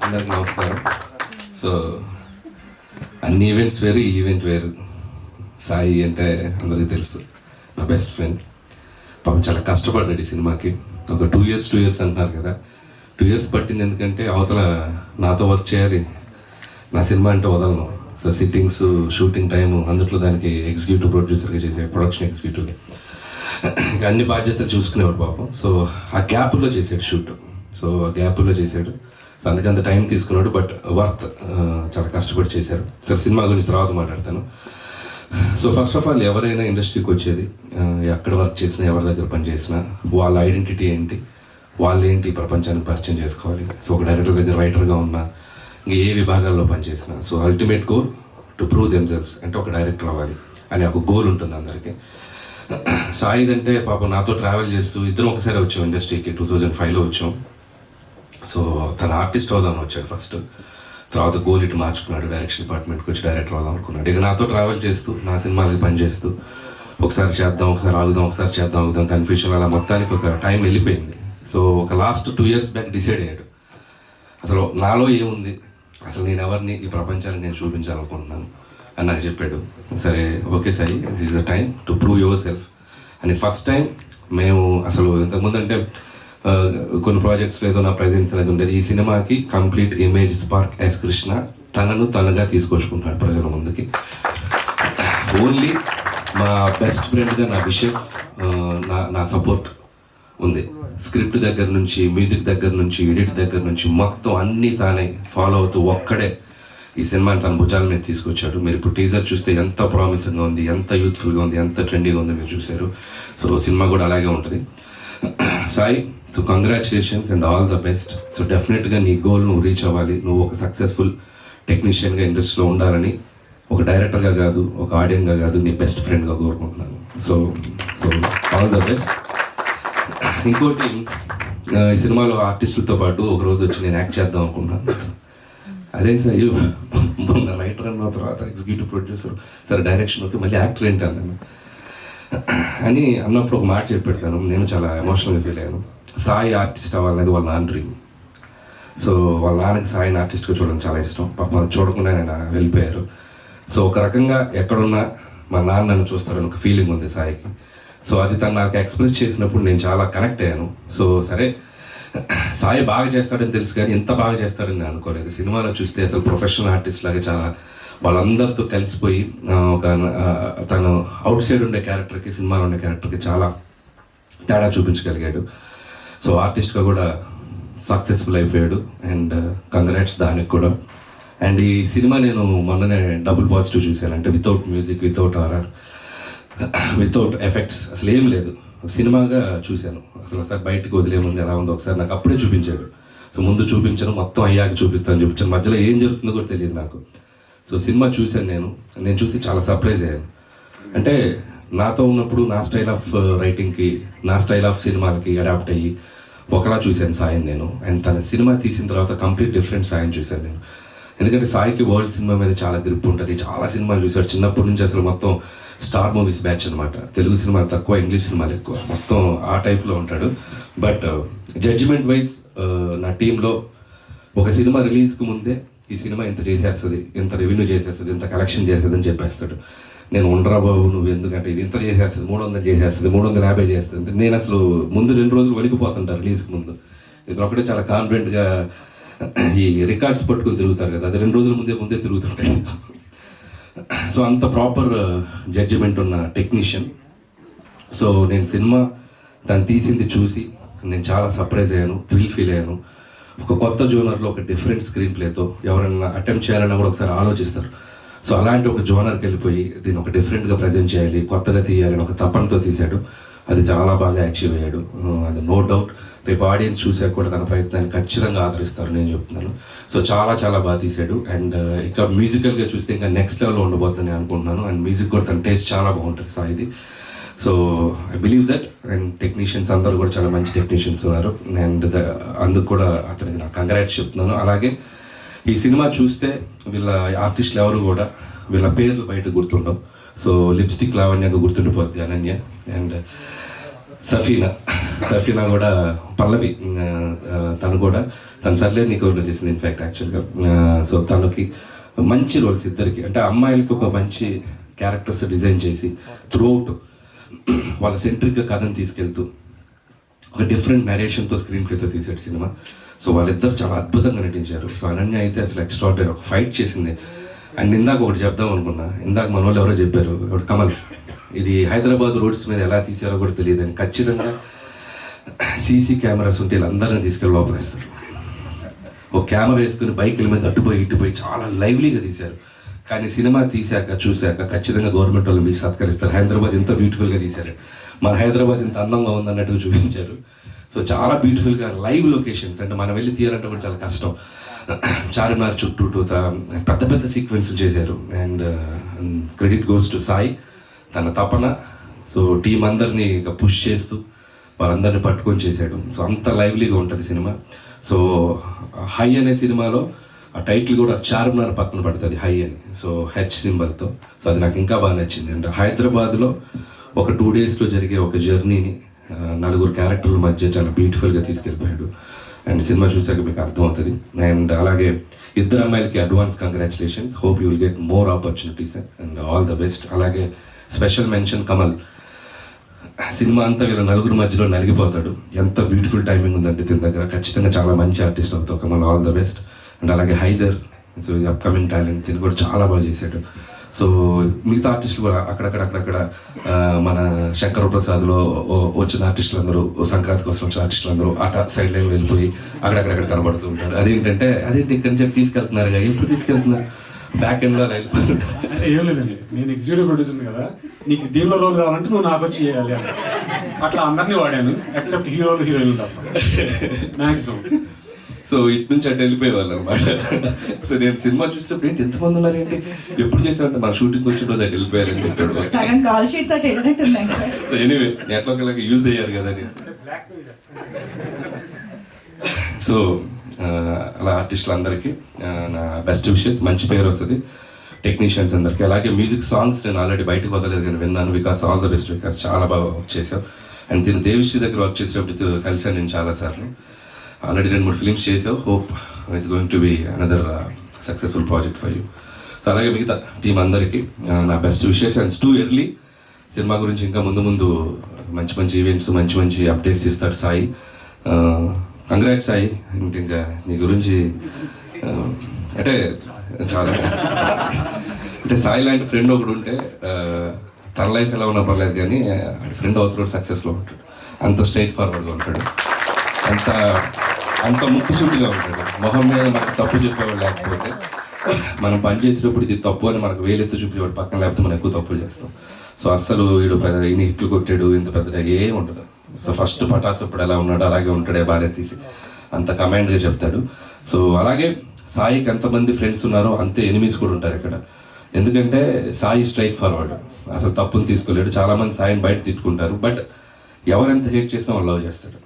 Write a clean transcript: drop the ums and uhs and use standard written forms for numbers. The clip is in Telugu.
అందరికి నమస్కారం. సో అన్ని ఈవెంట్స్ వేరు, ఈ ఈవెంట్ వేరు. సాయి అంటే అందరికీ తెలుసు, నా బెస్ట్ ఫ్రెండ్. పాపం చాలా కష్టపడ్డాడు ఈ సినిమాకి. ఒక 2 years అంటున్నారు కదా, 2 years పట్టింది. ఎందుకంటే అవతల నాతో వర్క్ చేయాలి, నా సినిమా అంటే వదలను. సో సిట్టింగ్స్, షూటింగ్ టైము, అందుట్లో దానికి ఎగ్జిక్యూటివ్ ప్రొడ్యూసర్గా చేసాడు, ప్రొడక్షన్ ఎగ్జిక్యూటివ్గా. ఇంకా అన్ని బాధ్యతలు చూసుకునేవాడు పాపం. సో ఆ గ్యాప్లో చేసాడు షూట్. సో ఆ గ్యాప్లో చేశాడు. సో అందుకంత టైం తీసుకున్నాడు, బట్ వర్త్. చాలా కష్టపడి చేశారు. సరే, సినిమా గురించి తర్వాత మాట్లాడతాను. సో ఫస్ట్ ఆఫ్ ఆల్, ఎవరైనా ఇండస్ట్రీకి వచ్చేది, ఎక్కడ వర్క్ చేసినా, ఎవరి దగ్గర పని చేసినా, వాళ్ళ ఐడెంటిటీ ఏంటి, వాళ్ళు ఏంటి, ప్రపంచానికి పరిచయం చేసుకోవాలి. సో ఒక డైరెక్టర్ దగ్గర రైటర్గా ఉన్నా, ఇంకా ఏ విభాగాల్లో పనిచేసినా, so ultimate goal to prove themselves, అంటే ఒక డైరెక్టర్ అవ్వాలి అని ఒక గోల్ ఉంటుంది అందరికీ. సాయిద్ అంటే పాపం నాతో ట్రావెల్ చేస్తూ, ఇద్దరం ఒకసారి వచ్చాం ఇండస్ట్రీకి, 2005లో వచ్చాం. సో తన ఆర్టిస్ట్ అవుదామని వచ్చాడు ఫస్ట్. తర్వాత గోల్ ఇటు మార్చుకున్నాడు, డైరెక్షన్ డిపార్ట్మెంట్కి వచ్చి డైరెక్టర్ అవుదాం అనుకున్నాడు. ఇక నాతో ట్రావెల్ చేస్తూ, నా సినిమాలకి పనిచేస్తూ, ఒకసారి చేద్దాం, ఒకసారి ఆగుదాం, ఒకసారి చేద్దాం, ఆగుదాం, కన్ఫ్యూషన్, అలా మొత్తానికి ఒక టైం వెళ్ళిపోయింది. సో ఒక లాస్ట్ 2 years బ్యాక్ డిసైడ్ అయ్యాడు, అసలు నాలో ఏముంది, అసలు నేను ఎవరిని ఈ ప్రపంచానికి నేను చూపించాలనుకుంటున్నాను అని నాకు చెప్పాడు. సరే, okay Sai, this is the time to prove your self అని. ఫస్ట్ టైం మేము అసలు ఇంతకుముందు అంటే కొన్ని ప్రాజెక్ట్స్లో ఏదో నా ప్రెజెన్స్ అనేది ఉండేది. ఈ సినిమాకి complete image spark S Krishna తనను తనగా తీసుకొచ్చుకుంటున్నాడు ప్రజల ముందుకి. ఓన్లీ మా బెస్ట్ ఫ్రెండ్గా నా విషెస్, నా సపోర్ట్ ఉంది. స్క్రిప్ట్ దగ్గర నుంచి, మ్యూజిక్ దగ్గర నుంచి, ఎడిట్ దగ్గర నుంచి మొత్తం అన్నీ తానే ఫాలో అవుతూ ఒక్కడే ఈ సినిమాని తన భుజాల మీద తీసుకొచ్చాడు. మీరు ఇప్పుడు టీజర్ చూస్తే ఎంత ప్రామిసింగ్గా ఉంది, ఎంత యూత్ఫుల్గా ఉంది, ఎంత ట్రెండీగా ఉంది, మీరు చూశారు. సో సినిమా కూడా అలాగే ఉంటుంది. Sai, so congratulations and all the best. So డెఫినెట్గా నీ గోల్ నువ్వు రీచ్ అవ్వాలి. నువ్వు ఒక సక్సెస్ఫుల్ టెక్నీషియన్గా ఇండస్ట్రీలో ఉండాలని, ఒక డైరెక్టర్గా కాదు, ఒక ఆడియన్గా కాదు, నీ బెస్ట్ ఫ్రెండ్గా కోరుకుంటున్నాను. So all the best. ఇంకోటి, ఈ సినిమాలో ఆర్టిస్టులతో పాటు ఒకరోజు వచ్చి నేను యాక్ట్ చేద్దాం అనుకున్నాను. అదేంటి సార్, మొన్న రైటర్ అన్న తర్వాత ఎగ్జిక్యూటివ్ ప్రొడ్యూసర్, సరే డైరెక్షన్ ఓకే, మళ్ళీ యాక్టర్ ఏంటి అన్నాను అని అన్నప్పుడు ఒక మాట చెప్పి పెడతాను. నేను చాలా ఎమోషనల్గా ఫీల్ అయ్యాను. సాయి ఆర్టిస్ట్ అవ్వాలనేది వాళ్ళ నాన్న డ్రీమ్. సో వాళ్ళ నాన్నకి సాయిని ఆర్టిస్ట్గా చూడడం చాలా ఇష్టం. పాపం అది చూడకుండా నేను వెళ్ళిపోయారు. సో ఒక రకంగా ఎక్కడున్నా మా నాన్న నన్ను చూస్తాడని ఒక ఫీలింగ్ ఉంది సాయికి. సో అది తను నాకు ఎక్స్ప్రెస్ చేసినప్పుడు నేను చాలా కనెక్ట్ అయ్యాను. సో సరే, సాయి బాగా చేస్తాడని తెలుసు, కానీ ఇంత బాగా చేస్తాడని నేను అనుకోలేదు. సినిమాలో చూస్తే అసలు ప్రొఫెషనల్ ఆర్టిస్ట్ లాగా చాలా వాళ్ళందరితో కలిసిపోయి ఒక తను అవుట్ సైడ్ ఉండే క్యారెక్టర్కి, సినిమాలో ఉండే క్యారెక్టర్కి చాలా తేడా చూపించగలిగాడు. సో ఆర్టిస్ట్గా కూడా సక్సెస్ఫుల్ అయిపోయాడు. అండ్ కంగ్రాట్స్ దానికి కూడా. అండ్ ఈ సినిమా నేను మొన్ననే డబుల్ పాజిటివ్ చూశాను. అంటే without music, without RR, without effects, అసలు ఏం లేదు, సినిమాగా చూశాను. అసలు ఒకసారి బయటకు వదిలేముంది ఎలా ఉందో ఒకసారి నాకు అప్పుడే చూపించాడు. సో ముందు చూపించాను, మొత్తం అయ్యాక చూపిస్తాను చూపించాను, మధ్యలో ఏం జరుగుతుందో కూడా తెలియదు నాకు. సో సినిమా చూశాను, నేను చూసి చాలా సర్ప్రైజ్ అయ్యాను. అంటే నాతో ఉన్నప్పుడు నా స్టైల్ ఆఫ్ రైటింగ్కి, నా స్టైల్ ఆఫ్ సినిమాలకి అడాప్ట్ అయ్యి ఒకలా చూశాను సాయిని నేను. అండ్ తన సినిమా తీసిన తర్వాత కంప్లీట్ డిఫరెంట్ సాయిని చూశాను నేను. ఎందుకంటే సాయికి వరల్డ్ సినిమా మీద చాలా గ్రిప్ ఉంటుంది. చాలా సినిమాలు చూశాడు చిన్నప్పటి నుంచి. అసలు మొత్తం స్టార్ మూవీస్ బ్యాచ్ అనమాట. తెలుగు సినిమాలు తక్కువ, ఇంగ్లీష్ సినిమాలు ఎక్కువ, మొత్తం ఆ టైప్లో ఉంటాడు. బట్ జడ్జిమెంట్ వైజ్ నా టీంలో ఒక సినిమా రిలీజ్కి ముందే ఈ సినిమా ఇంత చేసేస్తుంది, ఇంత రెవెన్యూ చేసేస్తుంది, ఇంత కలెక్షన్ చేస్తుంది అని చెప్పేస్తాడు. నేను ఉండరా బాబు, నువ్వు ఎందుకంటే ఇది ఇంత చేసేస్తుంది, 300 చేసేస్తుంది, 350 చేస్తుంది. నేను అసలు ముందు 2 రోజులు వణికిపోతుంటా రిలీజ్కి ముందు. ఇతను ఒకటే చాలా కాన్ఫిడెంట్గా ఈ రికార్డ్స్ పట్టుకుని తిరుగుతారు కదా, అది 2 రోజుల ముందే తిరుగుతుంటాయి. సో అంత ప్రాపర్ జడ్జిమెంట్ ఉన్న టెక్నీషియన్. సో నేను సినిమా తను తీసింది చూసి నేను చాలా సర్ప్రైజ్ అయ్యాను, థ్రిల్ ఫీల్ అయ్యాను. ఒక కొత్త జోనర్లో ఒక డిఫరెంట్ స్క్రీన్ ప్లేతో ఎవరైనా అటెంప్ట్ చేయాలన్నా కూడా ఒకసారి ఆలోచిస్తారు. సో అలాంటి ఒక జోనర్కి వెళ్ళిపోయి దీన్ని ఒక డిఫరెంట్గా ప్రజెంట్ చేయాలి, కొత్తగా తీయాలని ఒక తపనతో తీశాడు. అది చాలా బాగా అచీవ్ అయ్యాడు, అది నో డౌట్. రేపు ఆడియన్స్ చూసాక కూడా తన ప్రయత్నాన్ని ఖచ్చితంగా ఆదరిస్తారు, నేను చెప్తున్నాను. సో చాలా చాలా బాగా తీశాడు. అండ్ ఇక మ్యూజికల్గా చూస్తే ఇంకా నెక్స్ట్ లెవెల్లో ఉండబోతుందని అనుకుంటున్నాను. అండ్ మ్యూజిక్ కూడా తన టేస్ట్ చాలా బాగుంటుంది సాయిది. So I believe that. And technicians అందరూ కూడా చాలా మంచి టెక్నీషియన్స్ ఉన్నారు. అండ్ అందుకు కూడా అతనికి నాకు కంగ్రాట్స్ చెప్తున్నాను. అలాగే ఈ సినిమా చూస్తే వీళ్ళ ఆర్టిస్టులు ఎవరు కూడా వీళ్ళ పేర్లు బయట గుర్తుండవు. సో లిప్స్టిక్ లావణ్యగా గుర్తుండిపోద్ది అనన్య అండ్ సఫీనా. సఫీనా కూడా పల్లవి తను కూడా తను సర్లే నీకు రోల్ చేసింది ఇన్ఫ్యాక్ట్ యాక్చువల్గా. సో తనకి మంచి రోల్స్ ఇద్దరికి, అంటే అమ్మాయిలకి ఒక మంచి క్యారెక్టర్స్ డిజైన్ చేసి త్రూఅవుట్ వాళ్ళ సెంట్రిక్గా కథను తీసుకెళ్తూ ఒక డిఫరెంట్ నరేషన్తో స్క్రీన్ ప్లేతో తీసాడు సినిమా. సో వాళ్ళిద్దరు చాలా అద్భుతంగా నటించారు. సో అనన్య అయితే అసలు ఎక్స్ట్రాడినరీ ఒక ఫైట్ చేసింది. అండ్ ఇందాక ఒకటి చెప్దాం అనుకున్నా, ఇందాక మన వాళ్ళు ఎవరో చెప్పారు, ఒకటి కమల్, ఇది హైదరాబాద్ రోడ్స్ మీద ఎలా తీసారో కూడా తెలియదు అని. ఖచ్చితంగా సీసీ కెమెరాస్ ఉంటే వీళ్ళందరినీ తీసుకెళ్ళి లోపలేస్తారు. ఒక కెమెరా వేసుకుని బైకుల మీద అట్టుపోయి ఇటుపోయి చాలా లైవ్లీగా తీశారు. కానీ సినిమా తీశాక చూశాక ఖచ్చితంగా గవర్నమెంట్ వాళ్ళు మీకు సత్కరిస్తారు. హైదరాబాద్ ఎంత బ్యూటిఫుల్గా తీశారు, మన హైదరాబాద్ ఇంత అందంగా ఉందన్నట్టుగా చూపించారు. సో చాలా బ్యూటిఫుల్గా లైవ్ లొకేషన్స్, అంటే మనం వెళ్ళి తీయాలంటే కూడా చాలా కష్టం. చార్మినార్ చుట్టూ పెద్ద పెద్ద సీక్వెన్స్లు చేశారు. And credit goes to Sai, తన తపన. సో టీం అందరినీ ఇక పుష్ చేస్తూ వాళ్ళందరినీ పట్టుకొని చేశాడు. సో అంత లైవ్లీగా ఉంటుంది సినిమా. సో హై అనే సినిమాలో ఆ టైటిల్ కూడా చార్మినార్ పక్కన పడుతుంది హై అని, సో హెచ్ సింబల్తో. సో అది నాకు ఇంకా బాగా నచ్చింది. అంటే హైదరాబాద్లో ఒక 2 డేస్లో జరిగే ఒక జర్నీని 4 క్యారెక్టర్ల మధ్య చాలా బ్యూటిఫుల్గా తీసుకెళ్ళిపోయాడు. అండ్ సినిమా చూసాక మీకు అర్థమవుతుంది. అండ్ అలాగే ఇద్దరు అమ్మాయిలకి advance congratulations, hope you will get more opportunities and all the best. అలాగే స్పెషల్ మెన్షన్ కమల్, సినిమా అంతా వీళ్ళ 4 మధ్యలో నలిగిపోతాడు. ఎంత బ్యూటిఫుల్ టైమింగ్ ఉందంటే దీని దగ్గర. ఖచ్చితంగా చాలా మంచి ఆర్టిస్ట్ అవుతావు Kamal, all the best. And అలాగే హైదర్, సో అప్కమింగ్ టాలెంట్, దీన్ని కూడా చాలా బాగా చేశాడు. సో మిగతా ఆర్టిస్టులు కూడా అక్కడక్కడ మన శంకర ప్రసాద్లో వచ్చిన ఆర్టిస్టులు అందరూ, సంక్రాంతి కోసం వచ్చిన ఆర్టిస్టులు అందరూ సైడ్ లైన్ వెళ్ళిపోయి అక్కడక్కడ కనబడుతూ ఉంటారు. అదేంటి ఇక్కడి నుంచి తీసుకెళ్తున్నారు, ఎప్పుడు తీసుకెళ్తున్నారు, బ్యాక్ ఎండ్లో వెళ్ళిపోతున్నారు. అంటే ఏం లేదండి, నేను ఎగ్జిక్యూటివ్ ప్రొడ్యూసర్ కదా, నీకు దీనిలో రోల్ కావాలంటే నువ్వు నాకు వచ్చి చేయాలి అని అట్లా అందరినీ వాడాను, ఎక్సెప్ట్ హీరోలు హీరోయిన్లు తప్ప మ్యాక్సిమం. సో ఇటు నుంచి అటు వెళ్ళిపోయేవాళ్ళు అనమాట. సో నేను సినిమా చూసినప్పుడు ఏంటి ఎంతమంది ఉన్నారు ఏంటి, ఎప్పుడు చేసామంటే మన షూటింగ్ వచ్చిన రోజు అటు వెళ్ళిపోయారని చెప్పాడు. సో ఎనీవే ఎట్లా ఒకలాగా యూజ్ అయ్యారు కదా అని. సో అలా ఆర్టిస్టులు అందరికీ నా బెస్ట్ విషెస్, మంచి పేరు వస్తుంది టెక్నీషియన్స్ అందరికీ. అలాగే మ్యూజిక్ సాంగ్స్ నేను ఆల్రెడీ బయటకు వదలేదు కానీ విన్నాను. Vikas all the best Vikas, చాలా బాగా వర్క్ చేసావు. అండ్ దీని దేవిశ్రీ దగ్గర వర్క్ చేసేటప్పుడు కలిసాను నేను చాలాసార్లు. ఆల్రెడీ 2-3 ఫిలిమ్స్ చేసావు. Hope it's going to be another successful project for you. So అలాగే మిగతా టీం అందరికీ నా best wishes. And too early, cinema గురించి ఇంకా ముందు మంచి మంచి ఈవెంట్స్, మంచి అప్డేట్స్ ఇస్తాడు సాయి. కంగ్రాట్స్ సాయి. ఇంకా నీ గురించి అంటే చాలా, అంటే సాయి లాంటి ఫ్రెండ్ ఒకడు ఉంటే తన లైఫ్ ఎలా ఉన్నా పర్లేదు కానీ ఫ్రెండ్ అవుతాడు సక్సెస్లో ఉంటాడు. అంత స్ట్రైట్ ఫార్వర్డ్గా ఉంటాడు, అంత ముక్కుసూటిగా ఉంటాడు. మొహం మీద మనకు తప్పు చెప్పేవాడు లేకపోతే, మనం పని చేసేటప్పుడు ఇది తప్పు అని మనకు వేలెత్తు చూపేవాడు పక్కన, లేకపోతే మనం ఎక్కువ తప్పులు చేస్తాం. సో అస్సలు వీడు ఇన్ని హిట్లు కొట్టాడు ఇంత పెద్దగా ఏం ఉండదు. సో ఫస్ట్ పటాస్ ఇప్పుడు ఎలా ఉన్నాడో అలాగే ఉంటాడే, బాగా తీసి అంత కమాండ్గా చెప్తాడు. సో అలాగే సాయికి ఎంతమంది ఫ్రెండ్స్ ఉన్నారో అంతే ఎనిమీస్ కూడా ఉంటారు ఇక్కడ. ఎందుకంటే సాయి స్ట్రైట్ ఫార్వర్డ్, అసలు తప్పుని తీసుకోలేడు. చాలామంది సాయిని బయట తిట్టుకుంటారు, బట్ ఎవరెంత హేట్ చేసినా వాళ్ళు లవ్ చేస్తాడు.